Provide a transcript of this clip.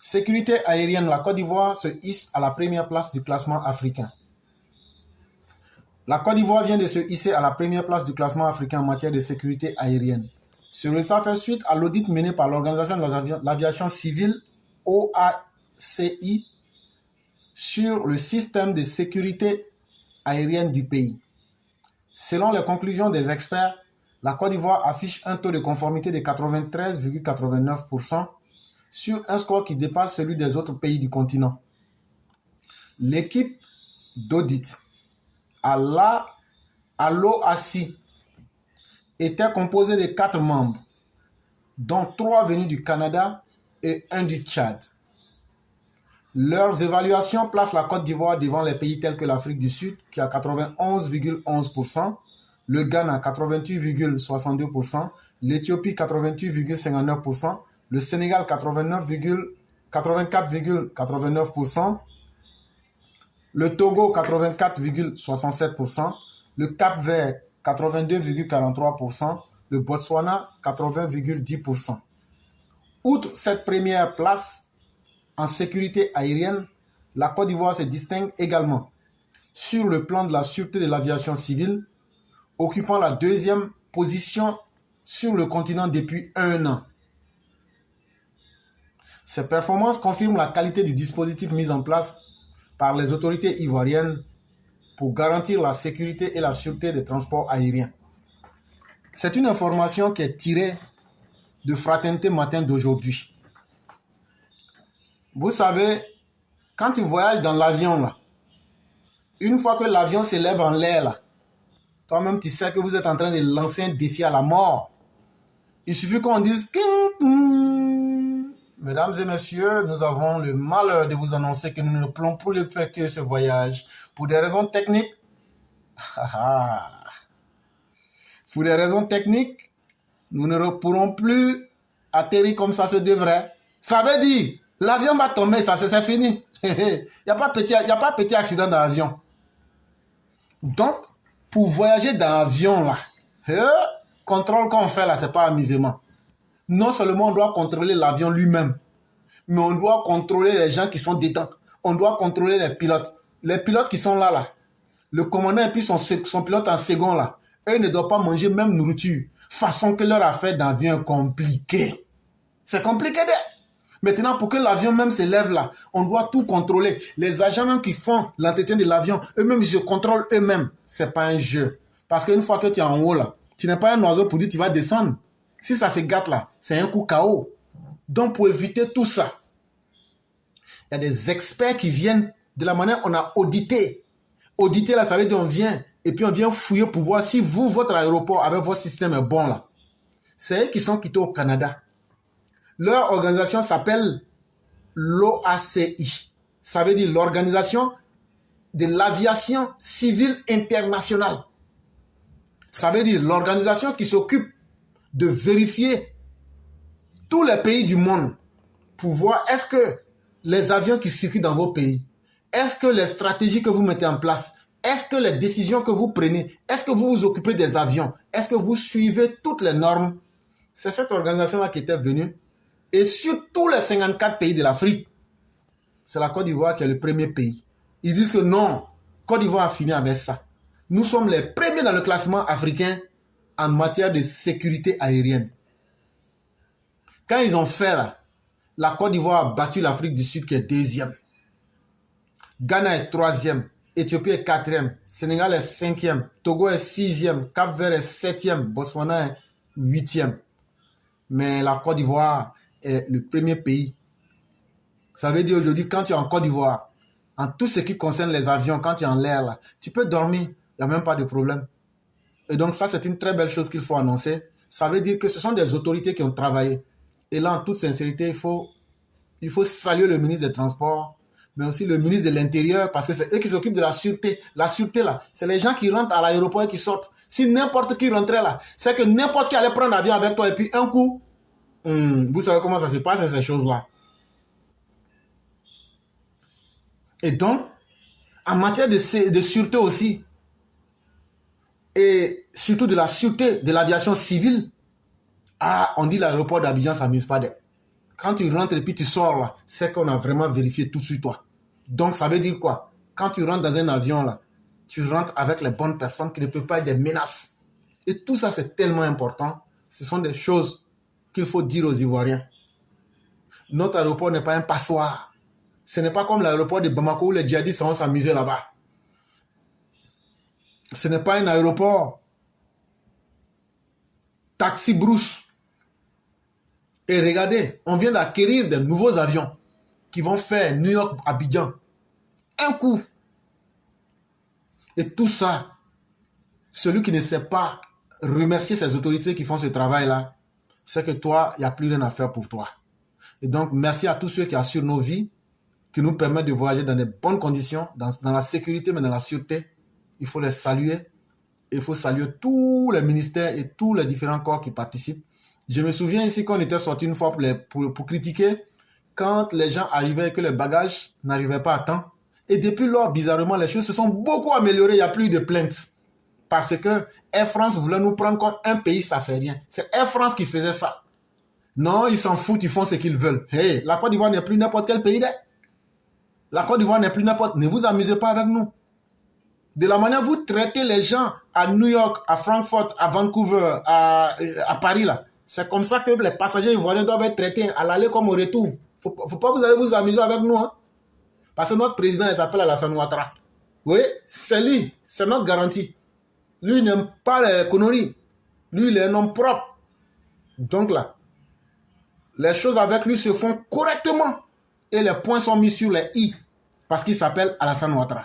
Sécurité aérienne, la Côte d'Ivoire se hisse à la première place du classement africain. La Côte d'Ivoire vient de se hisser à la première place du classement africain en matière de sécurité aérienne. Ce résultat fait suite à l'audit mené par l'Organisation de l'aviation civile, OACI, sur le système de sécurité aérienne du pays. Selon les conclusions des experts, la Côte d'Ivoire affiche un taux de conformité de 93,89% sur un score qui dépasse celui des autres pays du continent. L'équipe d'audit à l'OACI était composée de 4 membres, dont 3 venus du Canada et 1 du Tchad. Leurs évaluations placent la Côte d'Ivoire devant les pays tels que l'Afrique du Sud, qui a 91,11%, le Ghana 88,62%, l'Éthiopie 88,59%, le Sénégal 84,89%, le Togo 84,67%, le Cap-Vert 82,43%, le Botswana 80,10%. Outre cette première place en sécurité aérienne, la Côte d'Ivoire se distingue également sur le plan de la sûreté de l'aviation civile, occupant la 2e position sur le continent depuis 1 an. Ces performances confirment la qualité du dispositif mis en place par les autorités ivoiriennes pour garantir la sécurité et la sûreté des transports aériens. C'est une information qui est tirée de Fraternité Matin d'aujourd'hui. Vous savez, quand tu voyages dans l'avion, là, une fois que l'avion s'élève en l'air, là, toi-même, tu sais que vous êtes en train de lancer un défi à la mort. Il suffit qu'on dise « Mesdames et messieurs, nous avons le malheur de vous annoncer que nous ne pouvons plus effectuer ce voyage pour des raisons techniques. » Pour des raisons techniques, nous ne pourrons plus atterrir comme ça se devrait. Ça veut dire, l'avion va tomber, ça c'est fini. Il n'y a pas petit accident dans l'avion. Donc, pour voyager dans l'avion, là, contrôle qu'on fait là, c'est pas amusement. Non seulement on doit contrôler l'avion lui-même, mais on doit contrôler les gens qui sont dedans. On doit contrôler les pilotes. Les pilotes qui sont là, le commandant et puis son pilote en second là, eux ne doivent pas manger même nourriture. Façon que leur affaire d'avion est compliquée. C'est compliqué de... Maintenant, pour que l'avion même s'élève là, on doit tout contrôler. Les agents même qui font l'entretien de l'avion, eux-mêmes, ils se contrôlent eux-mêmes. C'est pas un jeu. Parce qu'une fois que tu es en haut là, tu n'es pas un oiseau pour dire tu vas descendre. Si ça se gâte là, c'est un coup KO. Donc, pour éviter tout ça, il y a des experts qui viennent de la manière on a audité. Auditer là, ça veut dire on vient et puis on vient fouiller pour voir si vous, votre aéroport avec votre système est bon là. C'est eux qui sont quittés au Canada. Leur organisation s'appelle l'OACI. Ça veut dire l'Organisation de l'Aviation Civile Internationale. Ça veut dire l'organisation qui s'occupe de vérifier tous les pays du monde pour voir est-ce que les avions qui circulent dans vos pays, est-ce que les stratégies que vous mettez en place, est-ce que les décisions que vous prenez, est-ce que vous vous occupez des avions, est-ce que vous suivez toutes les normes. C'est cette organisation-là qui était venue. Et sur tous les 54 pays de l'Afrique, c'est la Côte d'Ivoire qui est le premier pays. Ils disent que non, Côte d'Ivoire a fini avec ça. Nous sommes les premiers dans le classement africain en matière de sécurité aérienne. Quand ils ont fait là, la Côte d'Ivoire a battu l'Afrique du Sud qui est 2e. Ghana est 3e. Éthiopie est 4e. Sénégal est 5e. Togo est 6e. Cap-Vert est 7e. Botswana est 8e. Mais la Côte d'Ivoire est le premier pays. Ça veut dire aujourd'hui, quand tu es en Côte d'Ivoire, en tout ce qui concerne les avions, quand tu es en l'air, là, tu peux dormir. Il n'y a même pas de problème. Et donc ça, c'est une très belle chose qu'il faut annoncer. Ça veut dire que ce sont des autorités qui ont travaillé. Et là, en toute sincérité, il faut saluer le ministre des Transports, mais aussi le ministre de l'Intérieur, parce que c'est eux qui s'occupent de la sûreté. La sûreté, là, c'est les gens qui rentrent à l'aéroport et qui sortent. Si n'importe qui rentrait là, c'est que n'importe qui allait prendre l'avion avec toi et puis un coup, vous savez comment ça se passe, ces choses-là. Et donc, en matière de sûreté aussi, et surtout de la sûreté de l'aviation civile, on dit l'aéroport d'Abidjan ne s'amuse pas d'eux. Quand tu rentres et puis tu sors là, c'est qu'on a vraiment vérifié tout sur toi. Donc ça veut dire quoi? Quand tu rentres dans un avion là, tu rentres avec les bonnes personnes qui ne peuvent pas être des menaces. Et tout ça, c'est tellement important. Ce sont des choses qu'il faut dire aux Ivoiriens. Notre aéroport n'est pas un passoire. Ce n'est pas comme l'aéroport de Bamako où les djihadistes vont s'amuser là-bas. Ce n'est pas un aéroport taxi brousse. Et regardez, on vient d'acquérir de nouveaux avions qui vont faire New York-Abidjan. Un coup. Et tout ça, celui qui ne sait pas remercier ces autorités qui font ce travail-là, c'est que toi, il n'y a plus rien à faire pour toi. Et donc, merci à tous ceux qui assurent nos vies, qui nous permettent de voyager dans de bonnes conditions, dans la sécurité, mais dans la sûreté. Il faut les saluer. Il faut saluer tous les ministères et tous les différents corps qui participent. Je me souviens ici qu'on était sorti une fois pour critiquer quand les gens arrivaient et que les bagages n'arrivaient pas à temps. Et depuis lors, bizarrement, les choses se sont beaucoup améliorées. Il n'y a plus de plaintes. Parce que Air France voulait nous prendre comme un pays, ça fait rien. C'est Air France qui faisait ça. Non, ils s'en foutent, ils font ce qu'ils veulent. Hey, la Côte d'Ivoire n'est plus n'importe quel pays. La Côte d'Ivoire n'est plus n'importe... Ne vous amusez pas avec nous. De la manière vous traitez les gens à New York, à Francfort, à Vancouver, à Paris, là. C'est comme ça que les passagers ivoiriens doivent être traités à l'aller comme au retour. Faut pas vous allez vous amuser avec nous. Hein? Parce que notre président, il s'appelle Alassane Ouattara. Oui, c'est lui. C'est notre garantie. Lui, il n'aime pas les conneries. Lui, il est un homme propre. Donc là, les choses avec lui se font correctement. Et les points sont mis sur les i. Parce qu'il s'appelle Alassane Ouattara.